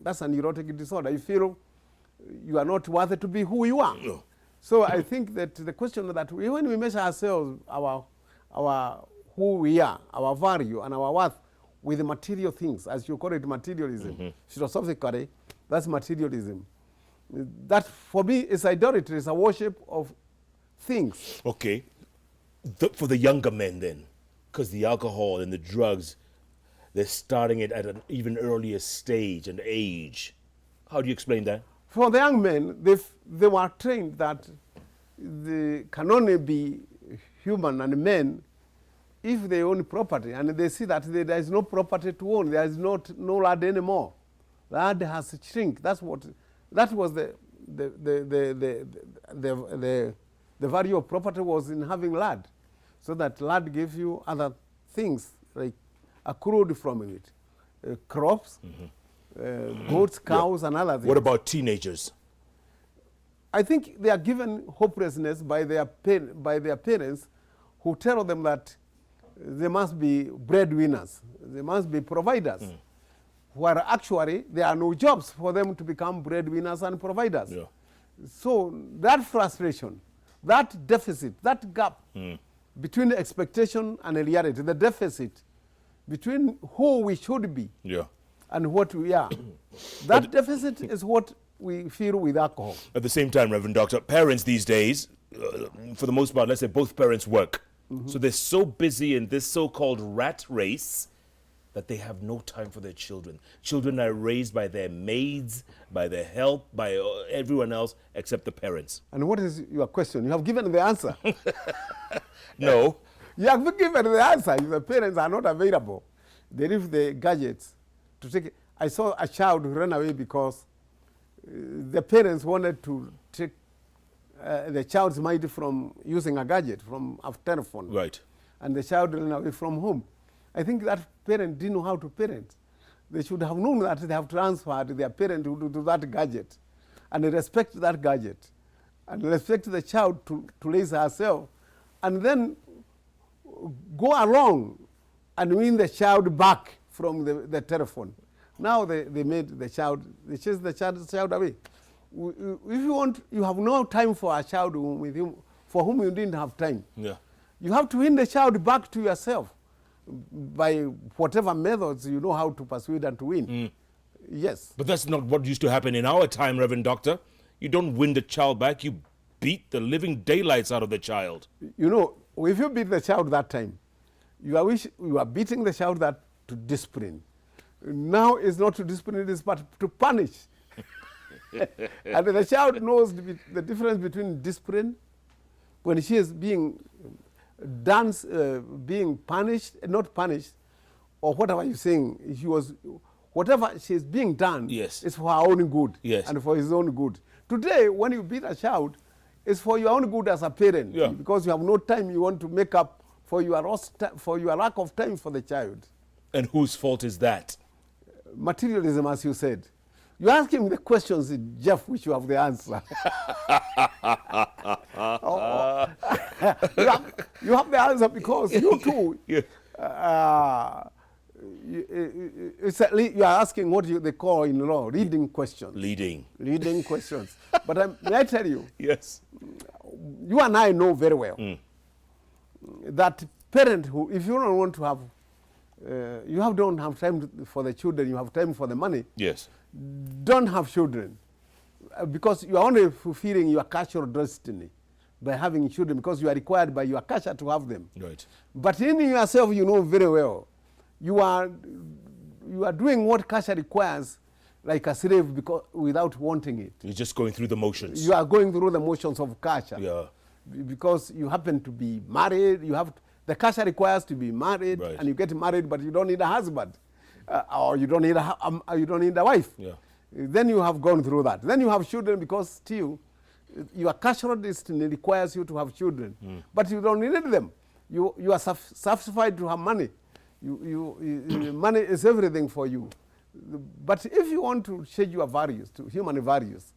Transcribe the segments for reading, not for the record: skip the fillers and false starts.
That's a neurotic disorder. You feel you are not worthy to be who you are. No. So I think that the question that when we measure ourselves, our who we are, our value and our worth with the material things, as you call it, materialism, philosophically, that's materialism. That for me is idolatry, is a worship of things. Okay. For the younger men then, because the alcohol and the drugs, they're starting it at an even earlier stage and age. How do you explain that? For the young men, they were trained that they can only be human and men if they own property, and they see that there is no property to own. There is no land anymore. Land has shrunk. That was the value of property was in having land, so that land gave you other things like accrued from it, crops, goats, cows, and other things. What about teenagers? I think they are given hopelessness by their parents, who tell them that they must be breadwinners, they must be providers, where actually there are no jobs for them to become breadwinners and providers. Yeah. So that frustration, that deficit, that gap between expectation and reality, the deficit between who we should be and what we are, that deficit is what we feel with alcohol. At the same time, Reverend Doctor, parents these days, for the most part, let's say both parents work. So they're so busy in this so-called rat race that they have no time for their children. Children are raised by their maids, by their help, by everyone else except the parents. And what is your question? You have given the answer. No. You have given the answer. The parents are not available. They leave the gadgets to take it. I saw a child who ran away because the parents wanted to take the child's mind from using a gadget, from a telephone. Right. And the child ran away from home. I think that parent didn't know how to parent. They should have known that they have transferred their parent to that gadget, and they respect that gadget, and respect the child to raise herself, and then go along and win the child back from the telephone. Now they made the child, they chased the child away. If you want, you have no time for a child with him, for whom you didn't have time. Yeah. You have to win the child back to yourself by whatever methods you know how to persuade and to win. Yes. But that's not what used to happen in our time, Reverend Doctor. You don't win the child back, you beat the living daylights out of the child. You know, if you beat the child that time, you are beating the child that to discipline. Now it's not to discipline, it is but to punish. And the child knows the difference between discipline, when she is being done, being punished, not punished, or whatever you're saying, whatever she's being done is for her own good and for his own good. Today, when you beat a child, it's for your own good as a parent, because you have no time, you want to make up for your lack of time for the child. And whose fault is that? Materialism, as you said. You're asking the questions, Jeff, which you have the answer. You have the answer because you too. You are asking what they call in law leading questions. Leading questions. But may I tell you? Yes. You and I know very well that parent who, if you don't want to have, don't have time for the children, you have time for the money. Yes. Don't have children, because you are only fulfilling your cultural destiny by having children, because you are required by your culture to have them. Right. But in yourself, you know very well, you are doing what culture requires, like a slave, because without wanting it. You're just going through the motions. You are going through the motions of culture. Yeah. Because you happen to be married, the culture requires to be married, and you get married, but you don't need a husband. Or you don't need a wife. Yeah. Then you have gone through that. Then you have children, because still your cultural destiny requires you to have children, but you don't need them. You are satisfied to have money. Money is everything for you. But if you want to change your values to human values,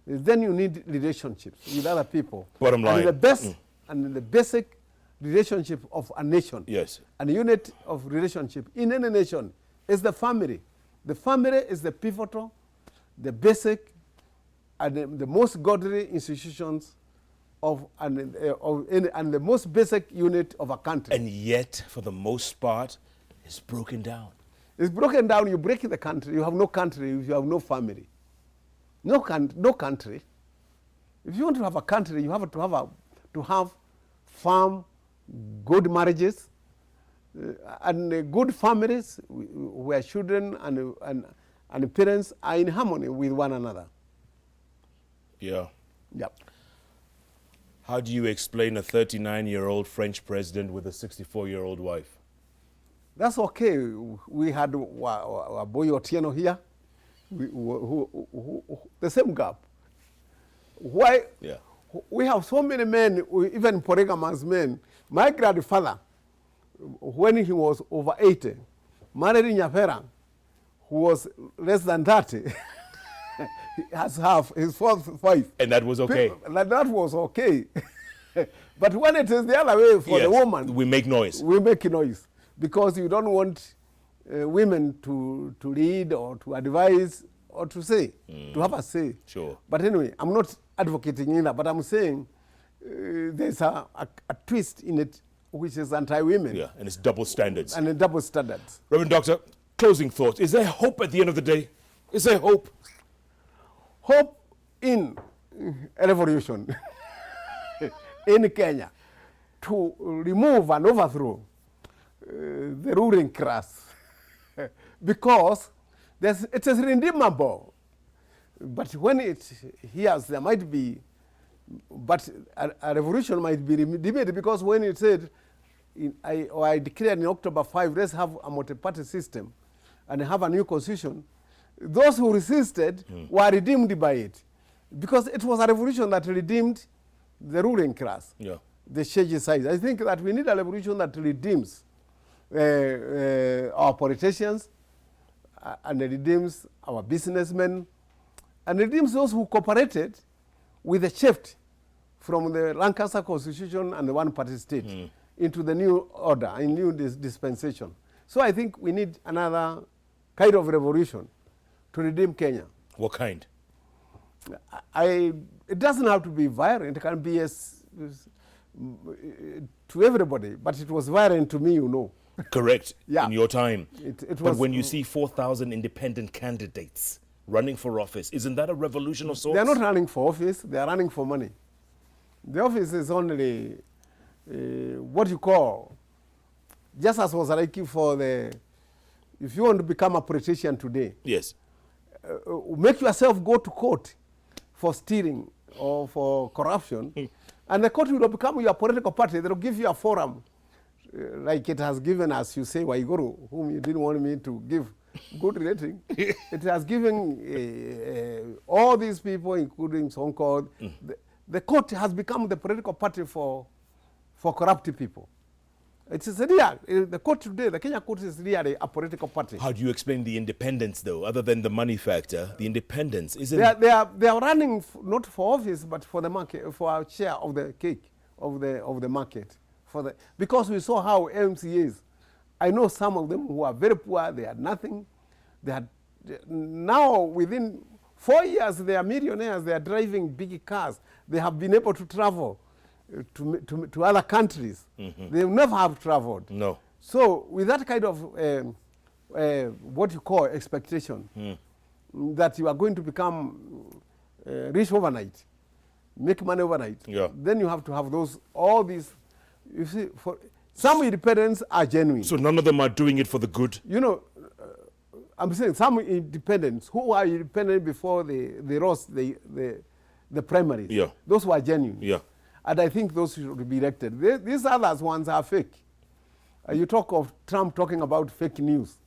then you need relationships with other people. Bottom line. And the basic relationship of a nation, and a unit of relationship in any nation, is the family. The family is the pivotal the basic and the most godly institutions and the most basic unit of a country. And yet, for the most part, it's broken down. It's broken down. You break the country. You have no country. You have no family. No country. If you want to have a country, you have to have firm, good marriages, and good families where children and parents are in harmony with one another. Yeah. Yep. How do you explain a 39-year-old French president with a 64-year-old wife? That's okay. We had a boy Otieno here, the same gap. Why? Yeah. We have so many men, even polygamous men. My grandfather, when he was over 80, married Nyapera, who was less than 30. He has half his fourth wife. And that was okay? That was okay. But when it is the other way for the woman, we make noise. We make noise because you don't want women to lead or to advise or to say, to have a say. Sure. But anyway, I'm not advocating either, but I'm saying there's a twist in it which is anti-women. Yeah, and it's double standards. And double standards. Reverend Doctor, closing thoughts. Is there hope at the end of the day? Is there hope? Hope in a revolution in Kenya to remove and overthrow the ruling class because it is redeemable. But when it hears, there might be, but a revolution might be redeemed because when it said, I declared in October 5, let's have a multi-party system and have a new constitution, those who resisted were redeemed by it because it was a revolution that redeemed the ruling class, the shaggy size. I think that we need a revolution that redeems our politicians and redeems our businessmen and redeems those who cooperated with the shift from the Lancaster Constitution and the one-party state into the new order, a new dispensation. So I think we need another kind of revolution to redeem Kenya. What kind? It doesn't have to be violent. It can be to everybody, but it was violent to me, you know. Correct. Yeah. In your time. But when you see 4,000 independent candidates running for office, isn't that a revolution of sorts? They are not running for office. They are running for money. The office is only what you call, just as was like for if you want to become a politician today. Yes. Make yourself go to court for stealing or for corruption, and the court will become your political party. They will give you a forum, like it has given, as you say, Waiguru, whom you didn't want me to give good rating. It has given all these people, including so-called, the court has become the political party for corrupt people. It is real. The court today, the Kenya court is really a political party. How do you explain the independence, though, other than the money factor? The independence isn't. They are running not for office, but for the market, for a share of the cake of the market. Because we saw how MCAs. I know some of them who are very poor. They had nothing. They had now within 4 years they are millionaires. They are driving big cars. They have been able to travel to other countries. They never have traveled. No. So with that kind of what you call expectation, that you are going to become rich overnight, make money overnight, then you have to have all these. You see, for some independents are genuine. So none of them are doing it for the good? You know, I'm saying some independents who are independent before they lost the primaries. Yeah. Those who are genuine. Yeah. And I think those should be elected. These others ones are fake. You talk of Trump talking about fake news.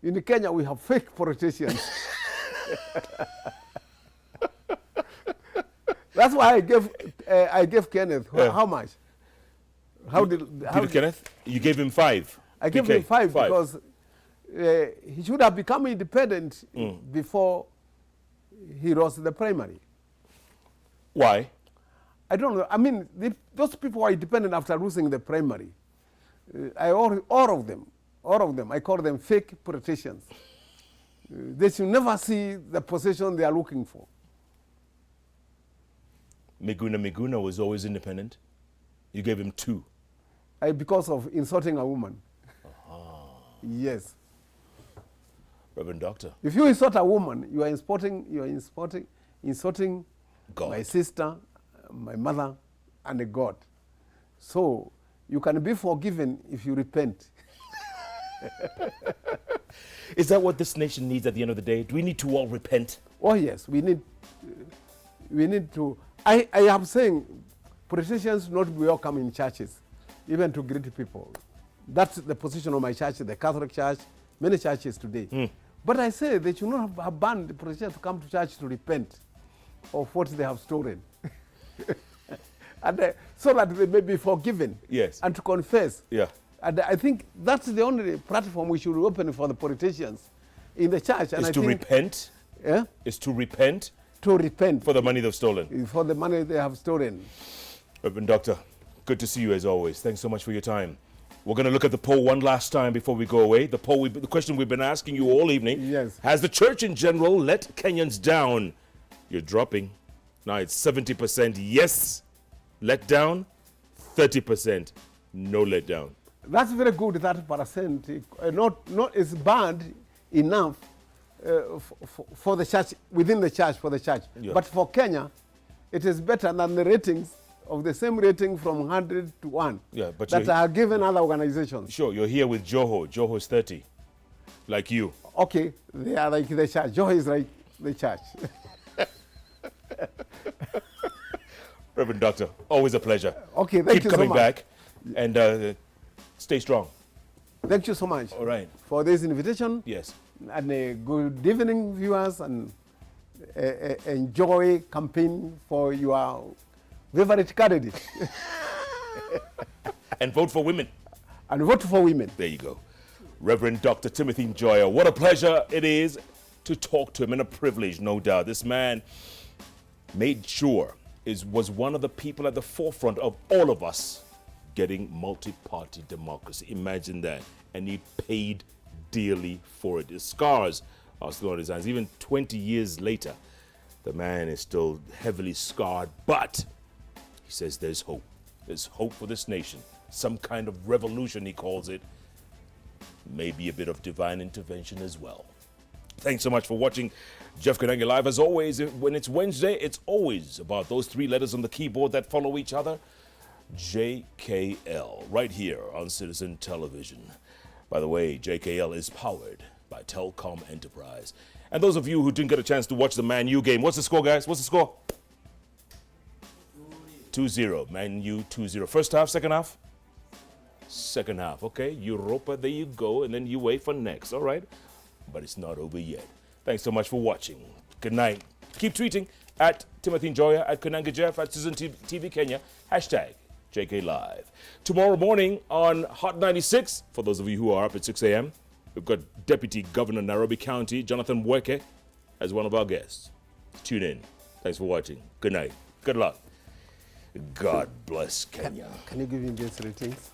In Kenya, we have fake politicians. That's why I gave Kenneth how much? How did Kenneth? You gave him 5. I gave him 5 because he should have become independent before he lost the primary. Why? I don't know. I mean, those people are independent after losing the primary. All of them, I call them fake politicians. They should never see the position they are looking for. Miguna was always independent. You gave him 2. Because of insulting a woman. Yes. Reverend Doctor. If you insult a woman, you are insulting God. my sister, my mother, and God. So you can be forgiven if you repent. Is that what this nation needs at the end of the day? Do we need to all repent? Oh yes, we need to. I am saying politicians not be welcome in churches, even to greet people. That's the position of my church, the Catholic Church, many churches today. But I say they should not have banned the politicians to come to church to repent of what they have stolen. And so that they may be forgiven. Yes. And to confess. Yeah. And I think that's the only platform we should open for the politicians in the church. And Is to repent? Yeah? Is to repent? To repent. For the money they've stolen? For the money they have stolen. Reverend Doctor, good to see you as always. Thanks so much for your time. We're going to look at the poll one last time before we go away. The question we've been asking you all evening. Yes. Has the church in general let Kenyans down? You're dropping. Now it's 70% yes, let down. 30% no let down. That's very good, that percent. Not is banned enough for the church, within the church, for the church. Yeah. But for Kenya, it is better than the ratings of the same rating from 100 to 1 but that are given other organizations. Sure, you're here with Joho. Joho's 30, like you. Okay, they are like the church. Joho is like the church. Reverend Doctor, always a pleasure. Okay, thank you so much. Keep coming back and stay strong. Thank you so much. All right. For this invitation. Yes. And good evening, viewers, and enjoy campaign for your favorite candidate. And vote for women. And vote for women. There you go. Reverend Dr. Timothy Njoya, what a pleasure it is to talk to him, and a privilege, no doubt. This man made sure was one of the people at the forefront of all of us getting multi-party democracy. Imagine that. And he paid dearly for it. His scars are still on his hands. Even 20 years later, the man is still heavily scarred. But he says there's hope. There's hope for this nation. Some kind of revolution, he calls it. Maybe a bit of divine intervention as well. Thanks so much for watching Jeff Koinange Live. As always, when it's Wednesday, it's always about those 3 letters on the keyboard that follow each other. JKL, right here on Citizen Television. By the way, JKL is powered by Telkom Enterprise. And those of you who didn't get a chance to watch the Man U game, what's the score, guys? What's the score? 2-0. Man U 2-0. First half, second half? Second half. Okay, Europa, there you go. And then you wait for next. All right. But it's not over yet. Thanks so much for watching. Good night. Keep tweeting at Timothy Njoya, at Koinange Jeff, at Citizen TV Kenya, hashtag JK Live. Tomorrow morning on Hot 96, for those of you who are up at 6 a.m., we've got Deputy Governor Nairobi County, Jonathan Mweke, as one of our guests. Tune in. Thanks for watching. Good night. Good luck. God bless Kenya. Can you give me these ratings?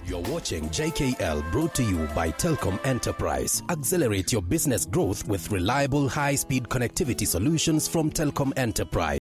You're watching JKL, brought to you by Telkom Enterprise. Accelerate your business growth with reliable high-speed connectivity solutions from Telkom Enterprise.